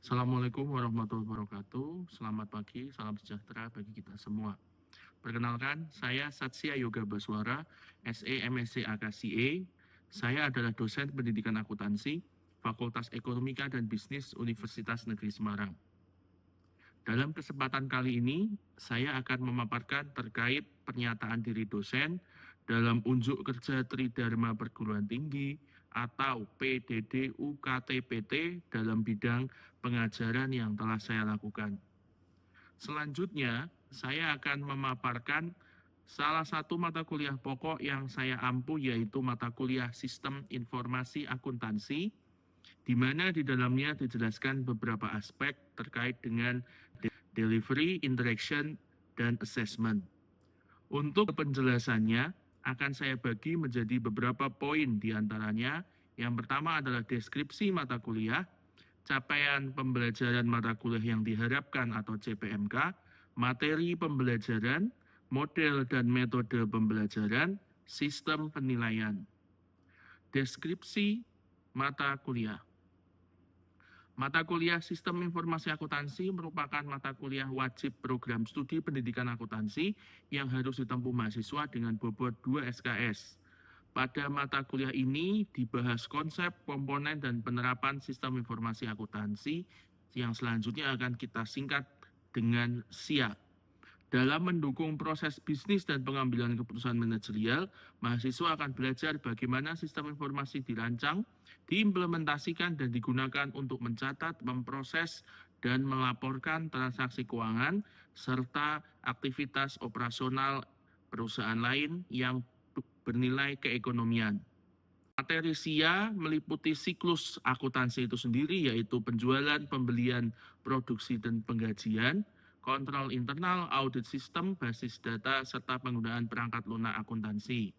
Assalamualaikum warahmatullahi wabarakatuh. Selamat pagi, salam sejahtera bagi kita semua. Perkenalkan, saya Satsia Yoga Baswara, SE MSc AKCA. Saya adalah dosen pendidikan akuntansi, Fakultas Ekonomika dan Bisnis Universitas Negeri Semarang. Dalam kesempatan kali ini, saya akan memaparkan terkait pernyataan diri dosen dalam unjuk kerja Tridharma Perguruan Tinggi atau PDD UKT-PT dalam bidang pengajaran yang telah saya lakukan. Selanjutnya, saya akan memaparkan salah satu mata kuliah pokok yang saya ampu, yaitu mata kuliah Sistem Informasi Akuntansi, di mana di dalamnya dijelaskan beberapa aspek terkait dengan delivery, interaction, dan assessment. Untuk penjelasannya, akan saya bagi menjadi beberapa poin di antaranya. Yang pertama adalah deskripsi mata kuliah, capaian pembelajaran mata kuliah yang diharapkan atau CPMK, materi pembelajaran, model dan metode pembelajaran, sistem penilaian. Deskripsi mata kuliah. Mata kuliah Sistem Informasi Akuntansi merupakan mata kuliah wajib program studi pendidikan akuntansi yang harus ditempuh mahasiswa dengan bobot 2 SKS. Pada mata kuliah ini dibahas konsep, komponen, dan penerapan sistem informasi akuntansi yang selanjutnya akan kita singkat dengan SIA. Dalam mendukung proses bisnis dan pengambilan keputusan manajerial, mahasiswa akan belajar bagaimana sistem informasi dirancang, diimplementasikan, dan digunakan untuk mencatat, memproses, dan melaporkan transaksi keuangan, serta aktivitas operasional perusahaan lain yang bernilai keekonomian. Materi SIA meliputi siklus akuntansi itu sendiri, yaitu penjualan, pembelian, produksi, dan penggajian, kontrol internal, audit sistem, basis data, serta penggunaan perangkat lunak akuntansi.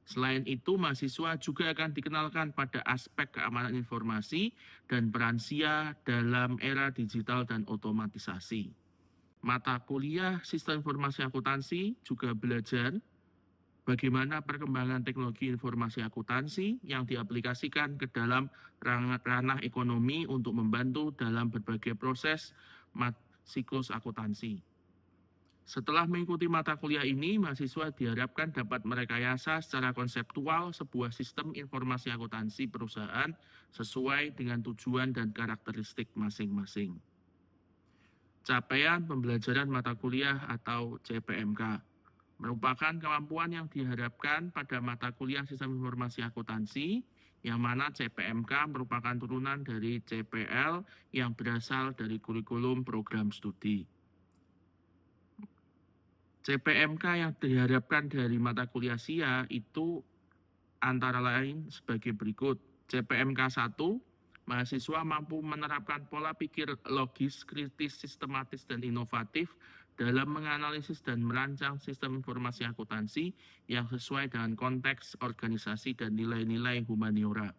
Selain itu, mahasiswa juga akan dikenalkan pada aspek keamanan informasi dan peran SIA dalam era digital dan otomatisasi. Mata kuliah Sistem Informasi Akuntansi juga belajar bagaimana perkembangan teknologi informasi akuntansi yang diaplikasikan ke dalam ranah ekonomi untuk membantu dalam berbagai proses siklus akuntansi. Setelah mengikuti mata kuliah ini, mahasiswa diharapkan dapat merekayasa secara konseptual sebuah sistem informasi akuntansi perusahaan sesuai dengan tujuan dan karakteristik masing-masing. Capaian pembelajaran mata kuliah atau CPMK merupakan kemampuan yang diharapkan pada mata kuliah Sistem Informasi Akuntansi, yang mana CPMK merupakan turunan dari CPL yang berasal dari kurikulum program studi. CPMK yang diharapkan dari mata kuliah SIA itu antara lain sebagai berikut. CPMK 1, mahasiswa mampu menerapkan pola pikir logis, kritis, sistematis, dan inovatif dalam menganalisis dan merancang sistem informasi akuntansi yang sesuai dengan konteks organisasi dan nilai-nilai humaniora.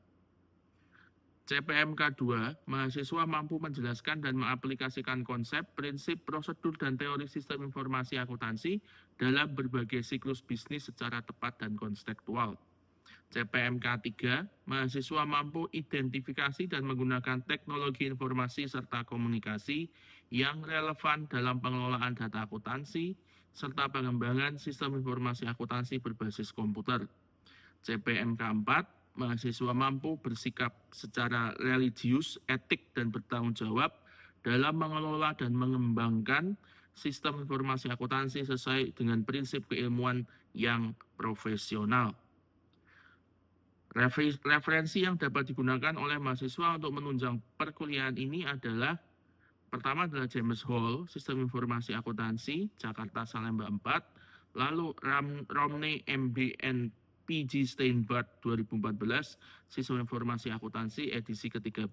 CPMK 2, mahasiswa mampu menjelaskan dan mengaplikasikan konsep, prinsip, prosedur, dan teori sistem informasi akuntansi dalam berbagai siklus bisnis secara tepat dan konseptual. CPMK 3, mahasiswa mampu identifikasi dan menggunakan teknologi informasi serta komunikasi yang relevan dalam pengelolaan data akuntansi serta pengembangan sistem informasi akuntansi berbasis komputer. CPMK 4, mahasiswa mampu bersikap secara religius, etik, dan bertanggung jawab dalam mengelola dan mengembangkan sistem informasi akuntansi sesuai dengan prinsip keilmuan yang profesional. Referensi yang dapat digunakan oleh mahasiswa untuk menunjang perkuliahan ini adalah pertama adalah James Hall, Sistem Informasi Akuntansi, Jakarta Salemba 4, lalu Romney MBN PG Steinbart 2014, Sistem Informasi Akuntansi edisi ke-13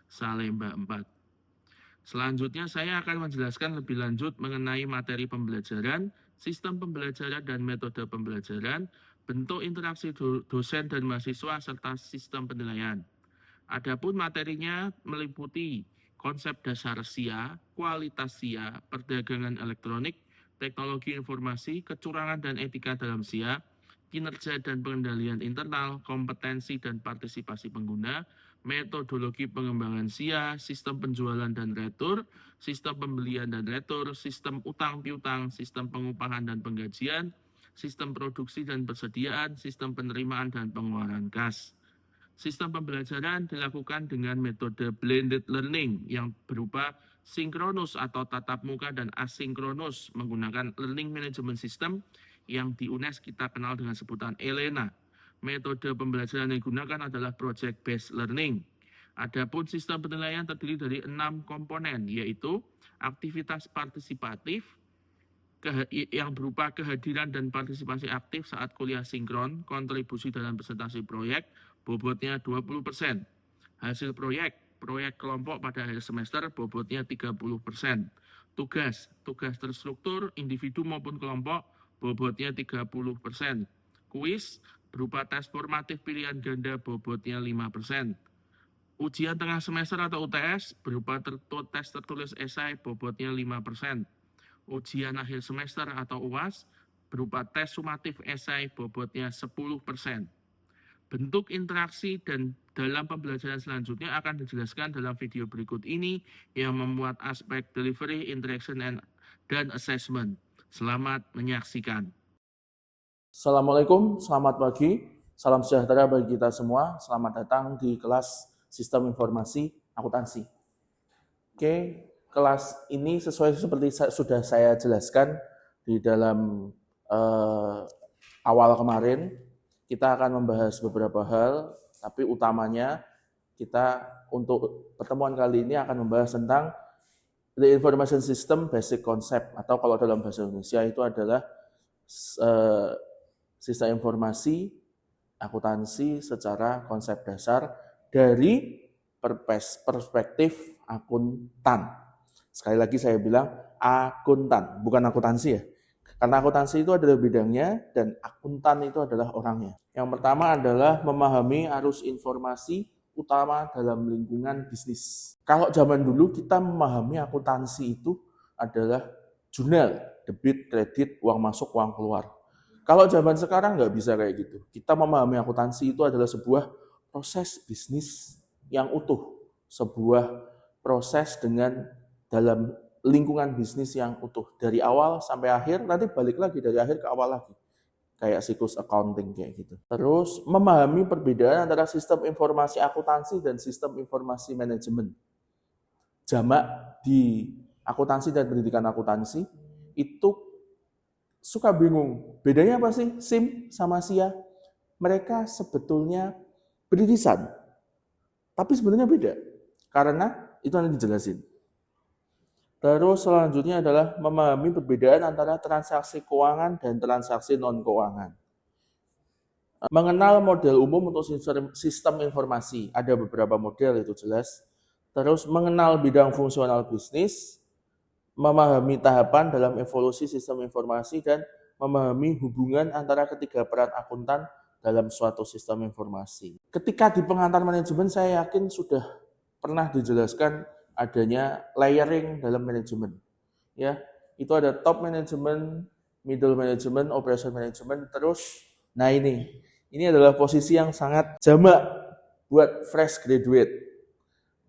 Salemba 4. Selanjutnya saya akan menjelaskan lebih lanjut mengenai materi pembelajaran, sistem pembelajaran dan metode pembelajaran, bentuk interaksi dosen dan mahasiswa, serta sistem penilaian. Adapun materinya meliputi konsep dasar SIA, kualitas SIA, perdagangan elektronik, teknologi informasi, kecurangan dan etika dalam SIA, kinerja dan pengendalian internal, kompetensi dan partisipasi pengguna, metodologi pengembangan SIA, sistem penjualan dan retur, sistem pembelian dan retur, sistem utang piutang, sistem pengupahan dan penggajian, sistem produksi dan persediaan, sistem penerimaan dan pengeluaran kas. Sistem pembelajaran dilakukan dengan metode blended learning yang berupa sinkronus atau tatap muka dan asinkronus menggunakan learning management system yang di UNES kita kenal dengan sebutan ELENA. Metode pembelajaran yang digunakan adalah project based learning. Adapun sistem penilaian terdiri dari 6 komponen, yaitu aktivitas partisipatif yang berupa kehadiran dan partisipasi aktif saat kuliah sinkron, kontribusi dalam presentasi proyek, bobotnya 20%. Hasil proyek kelompok pada akhir semester, bobotnya 30%. Tugas terstruktur, individu maupun kelompok, bobotnya 30%. Kuis berupa tes formatif pilihan ganda, bobotnya 5%. Ujian tengah semester atau UTS berupa tes tertulis esai, bobotnya 5%. Ujian akhir semester atau UAS berupa tes sumatif esai, bobotnya 10%. Bentuk interaksi dan dalam pembelajaran selanjutnya akan dijelaskan dalam video berikut ini yang memuat aspek delivery, interaction, dan assessment. Selamat menyaksikan. Assalamualaikum, selamat pagi, salam sejahtera bagi kita semua. Selamat datang di kelas Sistem Informasi Akuntansi. Oke, kelas ini sesuai seperti sudah saya jelaskan di dalam awal kemarin, kita akan membahas beberapa hal, tapi utamanya kita untuk pertemuan kali ini akan membahas tentang The Information System Basic Concept, atau kalau dalam bahasa Indonesia itu adalah sistem informasi akuntansi secara konsep dasar dari perspektif akuntan. Sekali lagi saya bilang akuntan, bukan akuntansi ya. Karena akuntansi itu adalah bidangnya dan akuntan itu adalah orangnya. Yang pertama adalah memahami arus informasi utama dalam lingkungan bisnis. Kalau zaman dulu kita memahami akuntansi itu adalah jurnal, debit, kredit, uang masuk, uang keluar. Kalau zaman sekarang nggak bisa kayak gitu. Kita memahami akuntansi itu adalah sebuah proses bisnis yang utuh. Sebuah proses dengan dalam lingkungan bisnis yang utuh. Dari awal sampai akhir, nanti balik lagi dari akhir ke awal lagi. Kayak siklus accounting kayak gitu. Terus memahami perbedaan antara sistem informasi akuntansi dan sistem informasi manajemen. Jamak di akuntansi dan pendidikan akuntansi itu suka bingung. Bedanya apa sih SIM sama SIA? Mereka sebetulnya beririsan. Tapi sebenarnya beda. Karena itu nanti dijelasin. Terus selanjutnya adalah memahami perbedaan antara transaksi keuangan dan transaksi non-keuangan. Mengenal model umum untuk sistem informasi. Ada beberapa model itu jelas. Terus mengenal bidang fungsional bisnis, memahami tahapan dalam evolusi sistem informasi, dan memahami hubungan antara ketiga peran akuntan dalam suatu sistem informasi. Ketika di pengantar manajemen, saya yakin sudah pernah dijelaskan adanya layering dalam manajemen. Ya, itu ada top management, middle management, operation management, terus nah ini adalah posisi yang sangat jamak buat fresh graduate.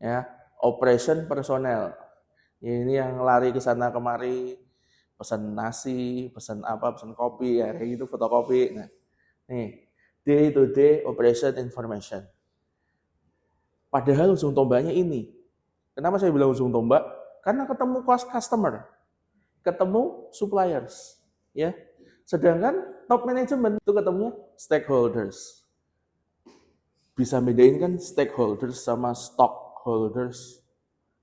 Ya, operation personnel. Ini yang lari ke sana kemari, pesan nasi, pesan apa, pesan kopi, ya kayak gitu, fotokopi. Nah, nih, day to day operation information. Padahal ujung tombaknya ini. Kenapa saya bilang ujung tombak? Karena ketemu customer, ketemu suppliers, ya. Sedangkan top management itu ketemunya stakeholders. Bisa bedain kan stakeholders sama stockholders.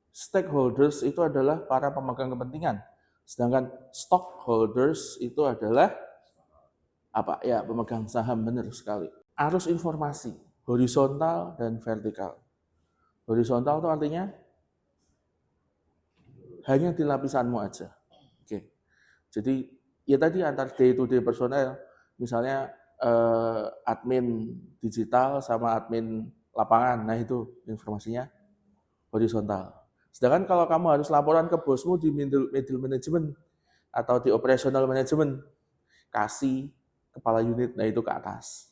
Stakeholders itu adalah para pemegang kepentingan, sedangkan stockholders itu adalah apa? Ya, pemegang saham, benar sekali. Arus informasi horizontal dan vertikal. Horizontal itu artinya hanya di lapisanmu aja. Oke. Jadi ya tadi antar day to day personel, misalnya admin digital sama admin lapangan, nah itu informasinya horizontal. Sedangkan kalau kamu harus laporan ke bosmu di middle management atau di operational management, kasih kepala unit, nah itu ke atas.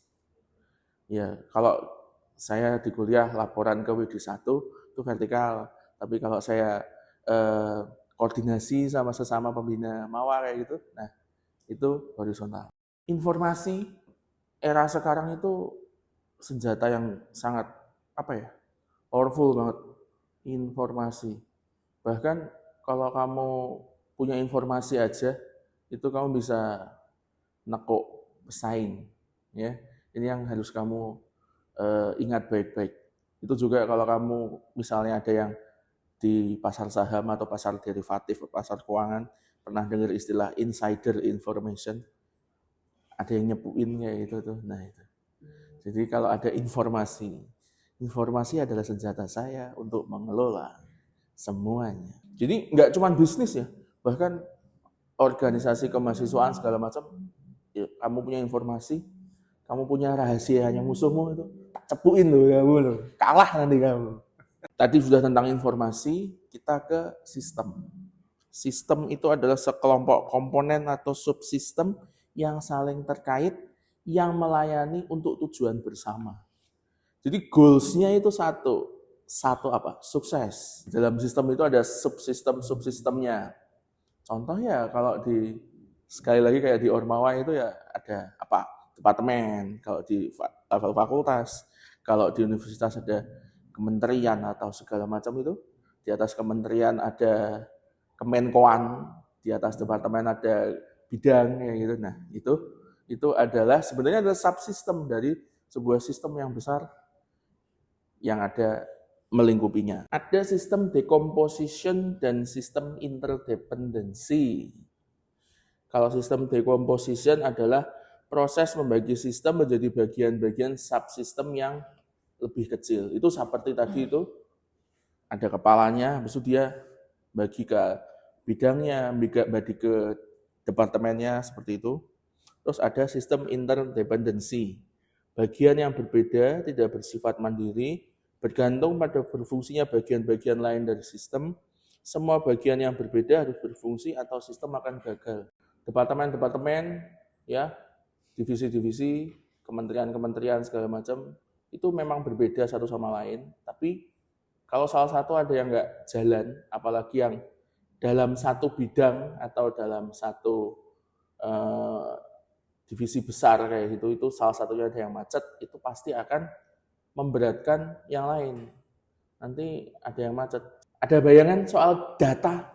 Ya, kalau saya di kuliah laporan ke WD1 itu vertikal. Tapi kalau saya koordinasi sama sesama pembina mawar kayak gitu, nah itu horizontal. Informasi era sekarang itu senjata yang sangat powerful banget. Informasi. Bahkan kalau kamu punya informasi aja, itu kamu bisa nekuk pesaing, ya. Ini yang harus kamu ingat baik-baik. Itu juga kalau kamu misalnya ada yang di pasar saham atau pasar derivatif, pasar keuangan, pernah dengar istilah insider information, ada yang nyepuin kayak gitu tuh. Nah itu. Jadi kalau ada informasi adalah senjata saya untuk mengelola semuanya. Jadi nggak cuma bisnis ya, bahkan organisasi kemahasiswaan segala macam, ya, kamu punya informasi, kamu punya rahasianya musuhmu itu, tak cepuin loh kamu loh, kalah nanti kamu. Tadi sudah tentang informasi, kita ke sistem. Sistem itu adalah sekelompok komponen atau subsistem yang saling terkait, yang melayani untuk tujuan bersama. Jadi goals-nya itu satu apa? Sukses. Dalam sistem itu ada subsistemnya. Contoh ya kalau sekali lagi kayak di Ormawa itu ya ada apa? Departemen. Kalau di level fakultas, kalau di universitas ada kementerian atau segala macam itu. Di atas kementerian ada Kemenkoan, di atas departemen ada bidang ya gitu. Nah, itu adalah sebenarnya adalah subsistem dari sebuah sistem yang besar yang ada melingkupinya. Ada sistem decomposition dan sistem interdependency. Kalau sistem decomposition adalah proses membagi sistem menjadi bagian-bagian subsistem yang lebih kecil. Itu seperti tadi itu, ada kepalanya, habis itu dia bagi ke bidangnya, bagi ke departemennya, seperti itu. Terus ada sistem interdependency. Bagian yang berbeda, tidak bersifat mandiri, bergantung pada berfungsinya bagian-bagian lain dari sistem. Semua bagian yang berbeda harus berfungsi atau sistem akan gagal. Departemen-departemen, ya, divisi-divisi, kementerian-kementerian segala macam, itu memang berbeda satu sama lain. Tapi kalau salah satu ada yang nggak jalan, apalagi yang dalam satu bidang atau dalam satu divisi besar kayak gitu, itu salah satunya ada yang macet, itu pasti akan memberatkan yang lain. Nanti ada yang macet. Ada bayangan soal data?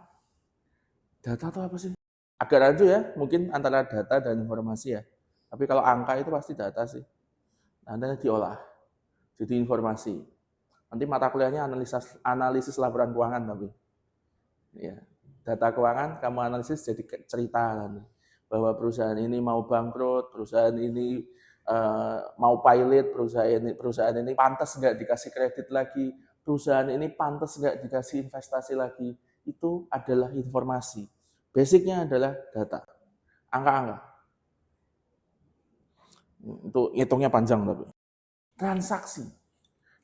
Data itu apa sih? Agak rancu ya, mungkin antara data dan informasi ya. Tapi kalau angka itu pasti data sih. Nanti diolah jadi informasi. Nanti mata kuliahnya analisis laporan keuangan tapi. Ya, data keuangan kamu analisis jadi cerita nanti. Bahwa perusahaan ini mau bangkrut, perusahaan ini mau pilot, perusahaan ini pantas nggak dikasih kredit lagi, perusahaan ini pantas nggak dikasih investasi lagi. Itu adalah informasi. Basicnya adalah data, angka-angka. Itu hitungnya panjang tapi. Transaksi.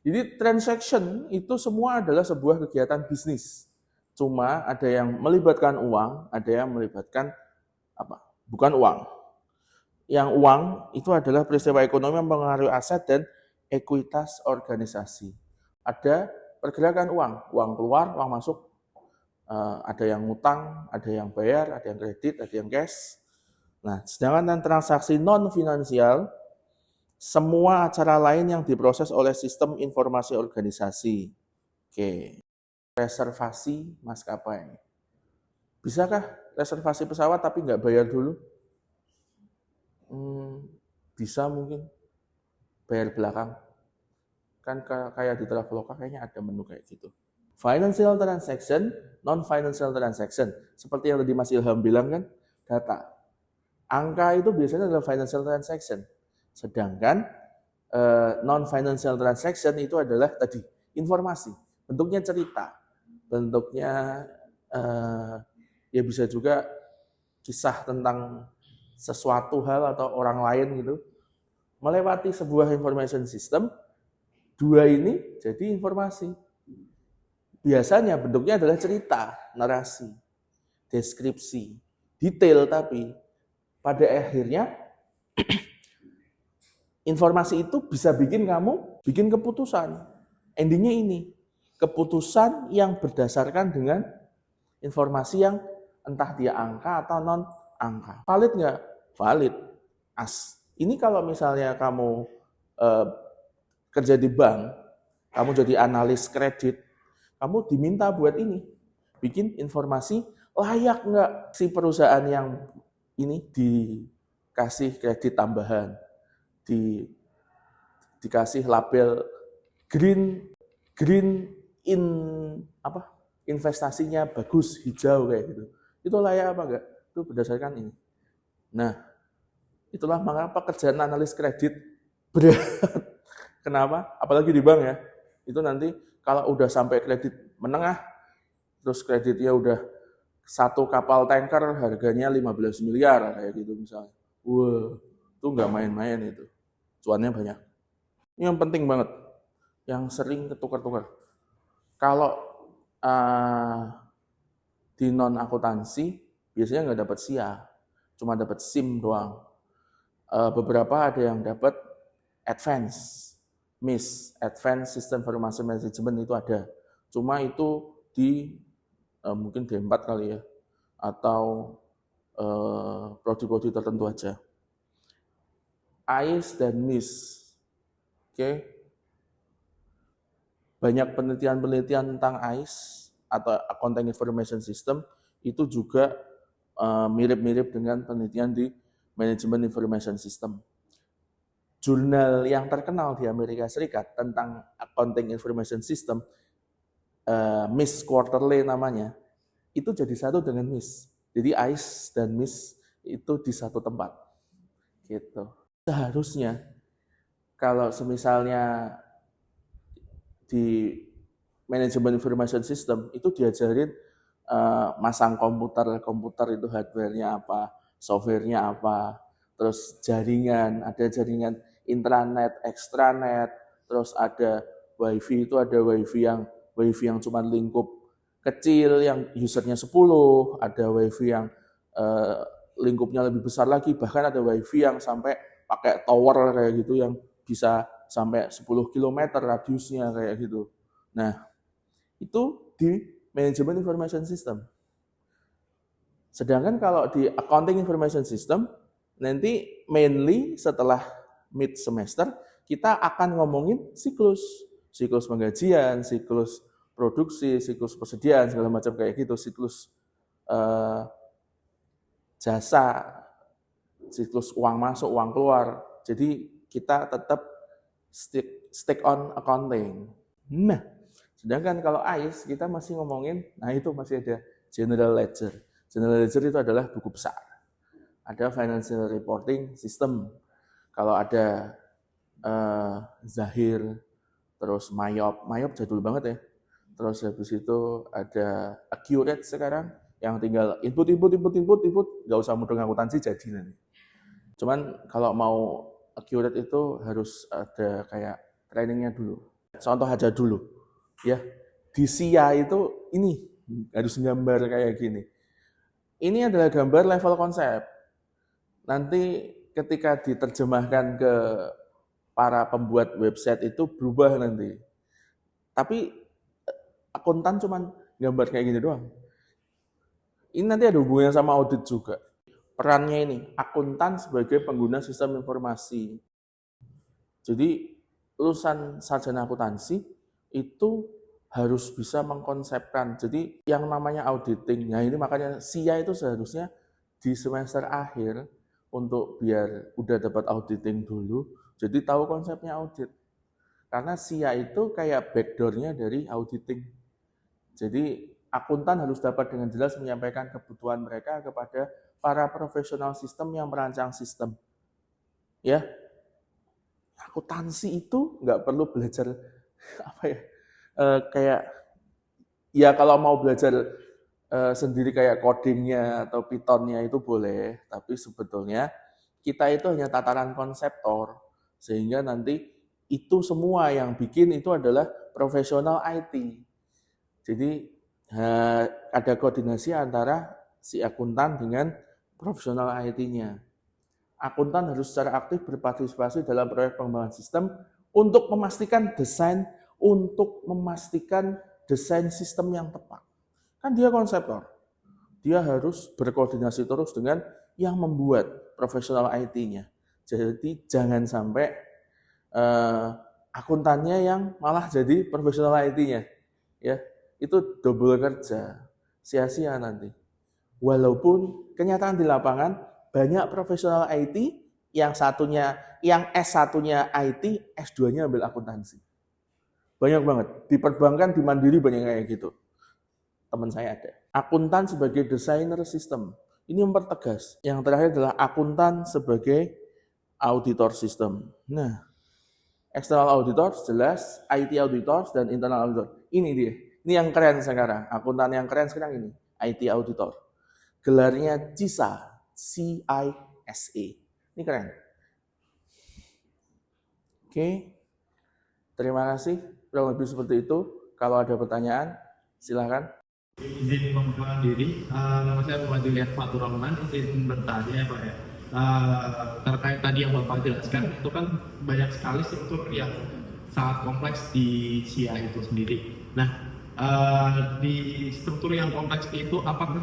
Jadi transaction itu semua adalah sebuah kegiatan bisnis. Cuma ada yang melibatkan uang, ada yang melibatkan apa? Bukan uang. Yang uang itu adalah peristiwa ekonomi yang mempengaruhi aset dan ekuitas organisasi. Ada pergerakan uang, uang keluar, uang masuk. Ada yang ngutang, ada yang bayar, ada yang kredit, ada yang cash. Nah, sedangkan transaksi non-finansial, semua acara lain yang diproses oleh sistem informasi organisasi. Oke. Reservasi maskapai. Bisakah reservasi pesawat tapi nggak bayar dulu? Bisa mungkin. Bayar belakang. Kan kayak di Traveloka kayaknya ada menu kayak gitu. Financial transaction, non-financial transaction. Seperti yang tadi Mas Ilham bilang kan, data. Angka itu biasanya adalah financial transaction. Sedangkan non-financial transaction itu adalah tadi informasi. Bentuknya cerita. Bentuknya ya bisa juga kisah tentang sesuatu hal atau orang lain gitu. Melewati sebuah information system, dua ini jadi informasi. Biasanya bentuknya adalah cerita, narasi, deskripsi, detail tapi pada akhirnya informasi itu bisa bikin kamu bikin keputusan. Endingnya ini, keputusan yang berdasarkan dengan informasi yang entah dia angka atau non angka. Valid nggak? Valid. Ini kalau misalnya kamu kerja di bank, kamu jadi analis kredit, kamu diminta buat ini, bikin informasi layak nggak si perusahaan yang ini dikasih kredit tambahan, dikasih label green in investasinya bagus, hijau kayak gitu. Itu layak apa enggak? Itu berdasarkan ini. Nah, itulah mengapa pekerjaan analis kredit berat. Kenapa? Apalagi di bank ya. Itu nanti kalau udah sampai kredit menengah, terus kreditnya udah satu kapal tanker harganya 15 miliar kayak gitu misalnya. Wah, itu nggak main-main itu. Cuannya banyak. Ini yang penting banget. Yang sering ketukar-tukar. Kalau di non-akuntansi, biasanya nggak dapat SIA. Cuma dapat SIM doang. Beberapa ada yang dapat Advanced System Information Management itu ada. Cuma itu di mungkin D4 kali ya, atau prodi-prodi tertentu aja. AIS dan MIS, oke. Banyak penelitian-penelitian tentang AIS atau Accounting Information System itu juga mirip-mirip dengan penelitian di Management Information System. Jurnal yang terkenal di Amerika Serikat tentang Accounting Information System, MIS Quarterly namanya, itu jadi satu dengan MIS. Jadi AIS dan MIS itu di satu tempat. Gitu. Seharusnya kalau semisalnya di Management Information System itu diajarin masang komputer itu hardware-nya apa, software-nya apa, terus jaringan, ada jaringan intranet, extranet, terus ada wifi, itu ada wifi yang cuma lingkup kecil yang usernya 10, ada wifi yang lingkupnya lebih besar lagi, bahkan ada wifi yang sampai pakai tower kayak gitu yang bisa sampai 10 km radiusnya kayak gitu. Nah, itu di Management Information System. Sedangkan kalau di Accounting Information System, nanti mainly setelah mid semester, kita akan ngomongin siklus penggajian, siklus produksi, siklus persediaan, segala macam kayak gitu, siklus jasa, siklus uang masuk, uang keluar. Jadi kita tetap stick on accounting. Nah, sedangkan kalau AIS kita masih ngomongin, nah itu masih ada General Ledger. General Ledger itu adalah buku besar. Ada Financial Reporting System. Kalau ada Zahir, terus Mayop jadul banget ya. Terus habis itu ada Accurate sekarang, yang tinggal input, nggak usah mudeng akuntansi jadi nanti. Cuman kalau mau Accurate itu harus ada kayak trainingnya dulu. Contoh aja dulu, ya. Di SIA itu ini harus gambar kayak gini. Ini adalah gambar level konsep. Nanti ketika diterjemahkan ke para pembuat website itu berubah nanti. Tapi akuntan cuman gambar kayak gini doang. Ini nanti ada hubungannya sama audit juga. Perannya ini, akuntan sebagai pengguna sistem informasi. Jadi, lulusan sarjana akuntansi itu harus bisa mengkonsepkan. Jadi, yang namanya auditing, nah ini makanya SIA itu seharusnya di semester akhir untuk biar udah dapat auditing dulu, jadi tahu konsepnya audit. Karena SIA itu kayak backdoor-nya dari auditing. Jadi, akuntan harus dapat dengan jelas menyampaikan kebutuhan mereka kepada para profesional sistem yang merancang sistem. Ya, akuntansi itu nggak perlu belajar apa ya, kayak ya kalau mau belajar sendiri kayak codingnya atau Python-nya itu boleh, tapi sebetulnya kita itu hanya tataran konseptor, sehingga nanti itu semua yang bikin itu adalah profesional IT. Jadi ada koordinasi antara si akuntan dengan profesional IT-nya. akuntan harus secara aktif berpartisipasi dalam proyek pengembangan sistem untuk memastikan desain sistem yang tepat. Kan dia konseptor. Dia harus berkoordinasi terus dengan yang membuat profesional IT-nya. Jadi jangan sampai akuntannya yang malah jadi profesional IT-nya. Ya, itu double kerja, sia-sia nanti. Walaupun kenyataan di lapangan banyak profesional IT yang S1-nya IT, S2-nya ambil akuntansi. Banyak banget. Di perbankan, di Mandiri banyak kayak gitu. Teman saya ada. Akuntan sebagai desainer sistem. Ini mempertegas. Yang terakhir adalah akuntan sebagai auditor sistem. Nah, external auditor jelas, IT auditor dan internal auditor. Ini dia. Ini yang keren sekarang. Akuntan yang keren sekarang ini, IT auditor. Gelarnya CISA, CISA. Ini keren. Oke. Terima kasih. Kurang lebih seperti itu. Kalau ada pertanyaan, silakan. Izin memperkenalkan diri, nama saya Muhammad Diliat Fatur Rahman. Izin bertanya Pak ya, terkait tadi yang Bapak jelaskan, itu kan banyak sekali struktur yang sangat kompleks di SIA itu sendiri. Nah, di struktur yang kompleks itu apakah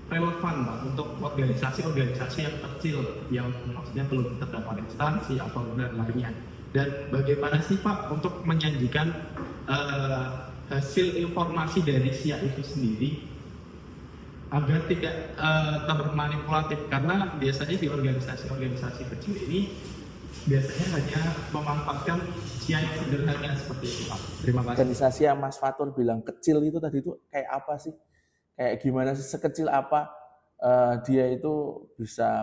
relevan Pak untuk organisasi-organisasi yang kecil yang maksudnya belum terdapat instansi atau lainnya? Dan bagaimana sih Pak untuk menyajikan hasil informasi dari SIA itu sendiri agar tidak termanipulatif, karena biasanya di organisasi-organisasi kecil ini biasanya hanya memanfaatkan SIA yang sederhana seperti itu Pak. Terima kasih. Organisasi yang Mas Fatur bilang kecil itu tadi itu kayak apa sih? Kayak gimana sih, sekecil apa dia itu bisa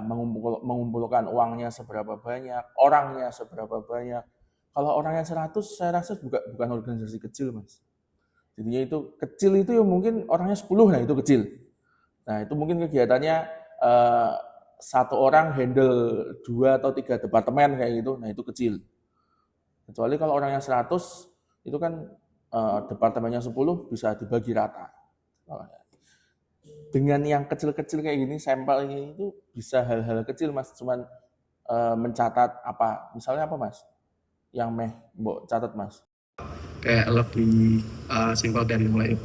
mengumpulkan uangnya seberapa banyak, orangnya seberapa banyak. Kalau orangnya 100, saya rasa bukan organisasi kecil Mas. Jadinya itu kecil itu ya mungkin orangnya 10, nah itu kecil. Nah itu mungkin kegiatannya satu orang handle 2 atau 3 departemen kayak gitu, nah itu kecil. Kecuali kalau orangnya 100, itu kan departemennya 10 bisa dibagi rata. Dengan yang kecil-kecil kayak gini, sampel ini itu bisa hal-hal kecil Mas, cuman mencatat apa, misalnya apa Mas? Yang mbok catat Mas? Kayak lebih simpel dari mulai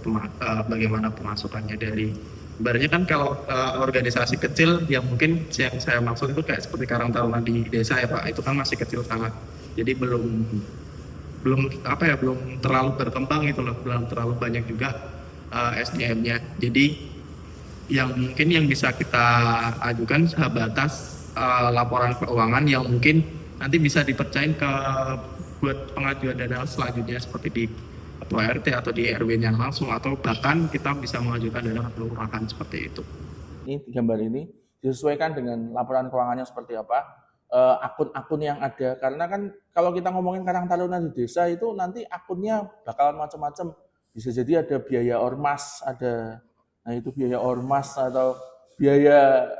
bagaimana pemasukannya dari ibaratnya kan kalau organisasi kecil yang mungkin yang saya maksud itu kayak seperti Karang Taruna di desa ya Pak, itu kan masih kecil sangat, jadi belum terlalu berkembang gitu loh, belum terlalu banyak juga SDM-nya. Jadi yang mungkin yang bisa kita ajukan sebatas laporan keuangan yang mungkin nanti bisa dipercayain buat pengajuan dana selanjutnya seperti di ketua RT atau di RW-nya langsung, atau bahkan kita bisa mengajukan dana ke kelurahan seperti itu. Ini gambar ini disesuaikan dengan laporan keuangannya seperti apa, akun-akun yang ada, karena kan kalau kita ngomongin Karang Taruna di desa itu nanti akunnya bakalan macam-macam. Bisa jadi ada biaya ormas, nah itu biaya ormas atau biaya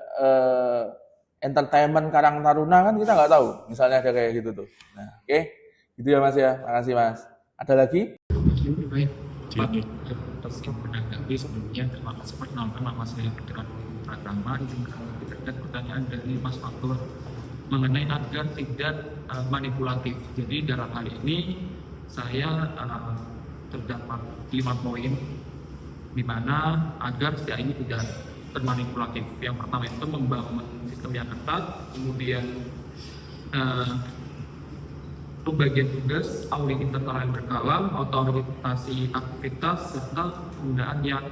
entertainment Karang Taruna kan kita nggak tahu, misalnya ada kayak gitu tuh. Nah, oke. Gitu ya Mas ya, makasih Mas. Ada lagi? Baik, Pak, menanggapi sebelumnya, terima kasih perkenalkan nama saya Putra Pratama. Terkait pertanyaan dari Mas Fatur mengenai agar tidak manipulatif. Jadi dalam hal ini saya terdapat 5 poin di mana agar SIA ini tidak termanipulatif. Yang pertama itu membangun sistem yang ketat, kemudian bagian tugas, audit internal yang berkala, otorisasi aktivitas, serta penggunaan yang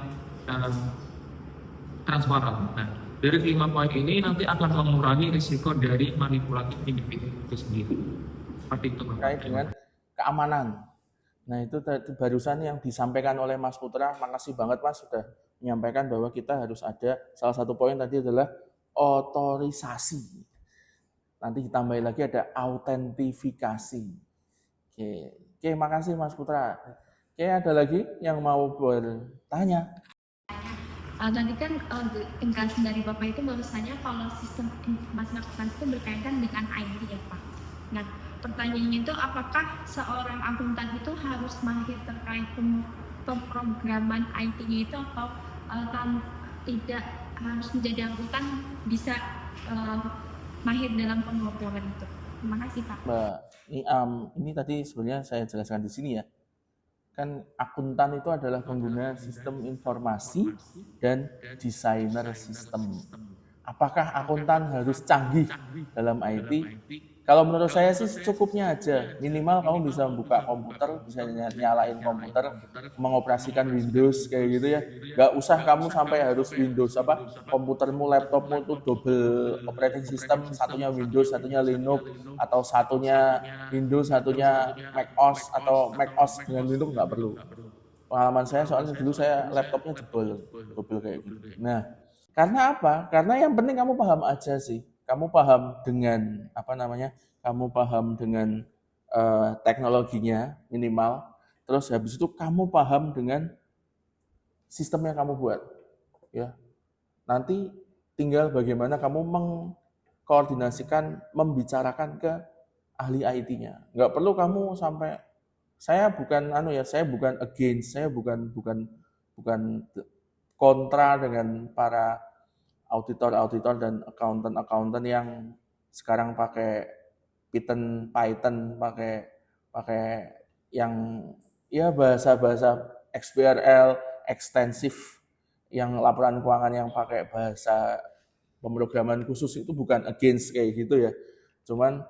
transparan. Nah, dari 5 poin ini nanti akan mengurangi risiko dari manipulatif individu itu sendiri. Seperti itu. Terkait dengan keamanan. Nah itu barusan yang disampaikan oleh Mas Putra, makasih banget Mas sudah menyampaikan bahwa kita harus ada, salah satu poin tadi adalah otorisasi. Nanti ditambahin lagi ada autentifikasi. Oke, makasih Mas Putra. Oke, ada lagi yang mau bertanya? Tadi kan penjelasan dari Bapak itu bahwasanya kalau sistem informasi akuntansi itu berkaitan dengan IT ya Pak. Nah, pertanyaannya itu apakah seorang akuntan itu harus mahir terkait pemrograman IT-nya itu atau tidak harus menjadi akuntan bisa mahir dalam pemrograman itu. Terima kasih Pak. Mbak Niam, ini tadi sebenarnya saya jelaskan di sini ya. Kan akuntan itu adalah pengguna sistem informasi dan desainer sistem. Apakah akuntan harus canggih dalam IT? Kalau menurut saya sih cukupnya aja. Minimal kamu bisa membuka komputer, bisa nyalain komputer, mengoperasikan Windows kayak gitu ya. Gak usah kamu sampai harus Windows komputermu, laptopmu itu double operating system, satunya Windows, satunya Linux, atau satunya Windows, satunya Mac OS, atau Mac OS dengan Linux nggak perlu. Pengalaman saya soalnya dulu saya laptopnya double kayak gitu. Nah, karena apa? Karena yang penting kamu paham aja sih. Kamu paham dengan kamu paham dengan teknologinya minimal. Terus habis itu kamu paham dengan sistem yang kamu buat. Ya. Nanti tinggal bagaimana kamu mengkoordinasikan, membicarakan ke ahli IT-nya. Nggak perlu kamu sampai saya bukan against, saya bukan kontra dengan para auditor dan accountant yang sekarang pakai Python, pakai yang ya bahasa-bahasa XBRL ekstensif, yang laporan keuangan yang pakai bahasa pemrograman khusus, itu bukan against kayak gitu ya. Cuman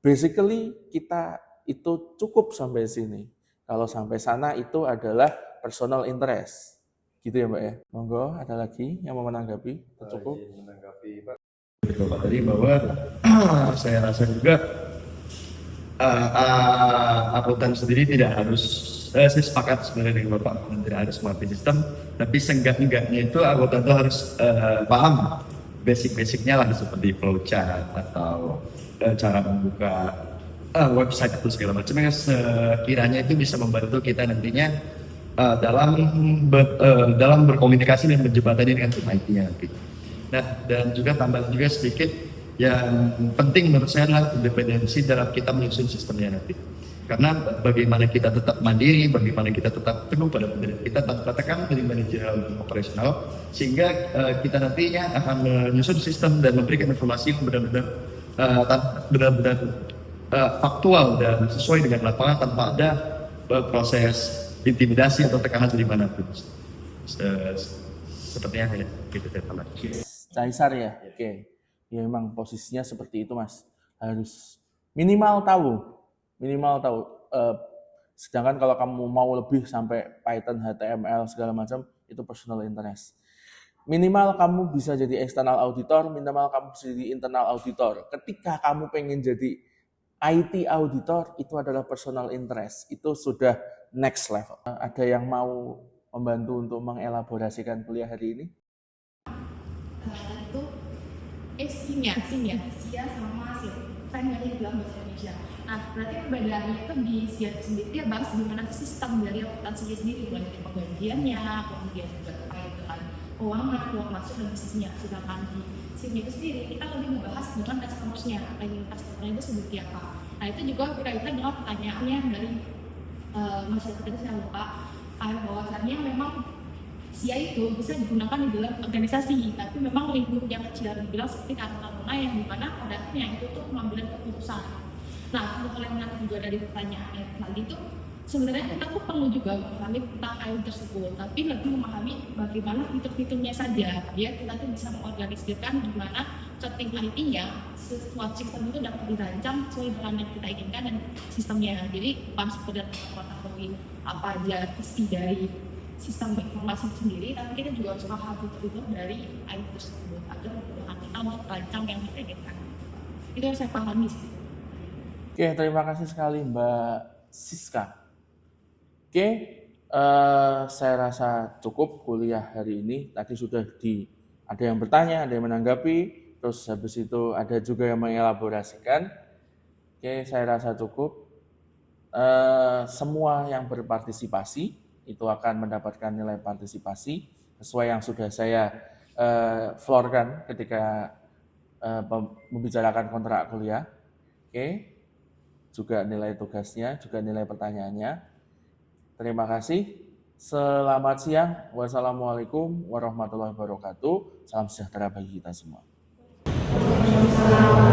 basically kita itu cukup sampai sini. Kalau sampai sana itu adalah personal interest. Gitu ya Mbak ya. Monggo, ada lagi yang mau menanggapi? Cukup. Menanggapi Pak Bapak tadi bahwa saya rasa juga akuntan sendiri tidak harus, saya sepakat sebenarnya dengan Bapak, tidak harus mengerti sistem, tapi seenggak-enggaknya itu akuntan itu harus paham basic-basicnya lah, seperti flowchart atau cara membuka website itu segala macam yang sekiranya itu bisa membantu kita nantinya dalam berkomunikasi dan berjembatani dengan tim IT-nya nanti. Nah, dan juga tambahan juga sedikit yang penting menurut saya adalah independensi dalam kita menyusun sistemnya nanti. Karena bagaimana kita tetap mandiri, bagaimana kita tetap teguh pada pendirian kita tanpa tekanan dari manajemen operasional, sehingga kita nantinya akan menyusun sistem dan memberikan informasi yang benar-benar faktual dan sesuai dengan lapangan tanpa ada proses intimidasi atau tekanan dari manapun. Sepertinya gitu teman. Caisar ya? Oke. Ya memang posisinya seperti itu Mas. Harus minimal tahu. Sedangkan kalau kamu mau lebih sampai Python, HTML segala macam, itu personal interest. Minimal kamu bisa jadi external auditor, minimal kamu bisa jadi internal auditor. Ketika kamu pengen jadi IT auditor, itu adalah personal interest. Itu sudah next level. Ada yang mau membantu untuk mengelaborasikan kuliah hari ini? Itu SIA sama SIA. Kan banyak bilang bahasa Indonesia. Nah, berarti perbedaannya itu di SIA sendiri dia bahas gimana sistem dari akuntansi sendiri, mulai dari penggantiannya, kemudian juga terkait dengan keuangan, uang masuk dan bisnisnya. Sedangkan di SIA itu sendiri kita lebih membahas dengan customer-nya, customer itu seperti apa. Nah, itu juga berkaitan dengan pertanyaannya dari masyarakat itu saya lupa, bahwasannya memang SIA itu bisa digunakan di dalam organisasi, tapi memang lingkup yang kecil dibilang seperti karena yang dimana pada akhirnya itu tuh pengambilan keputusan. Nah, untuk kalian menarik juga dari pertanyaan tadi itu sebenarnya kita tuh perlu juga memahami tentang AI tersebut, tapi lebih memahami bagaimana fitur-fiturnya saja. Ya, kita tuh bisa mengorganisirkan gimana setting IT-nya, suatu sistem itu dapat dirancang sesuai dengan yang kita inginkan dan sistemnya. Jadi bukan sekedar mengetahui apa aja isi dari sistem informasi sendiri, tapi kita juga harus paham fitur dari IT tersebut agar kebutuhan kita untuk rancang yang kita inginkan. Itu yang saya pahami sih. Oke, terima kasih sekali Mbak Siska. Oke, saya rasa cukup kuliah hari ini. Tadi sudah ada yang bertanya, ada yang menanggapi, terus habis itu ada juga yang mengelaborasikan. Oke, saya rasa cukup. Semua yang berpartisipasi itu akan mendapatkan nilai partisipasi sesuai yang sudah saya floorkan ketika membicarakan kontrak kuliah. Oke, juga nilai tugasnya, juga nilai pertanyaannya. Terima kasih. Selamat siang. Wassalamualaikum warahmatullahi wabarakatuh. Salam sejahtera bagi kita semua. Assalamualaikum.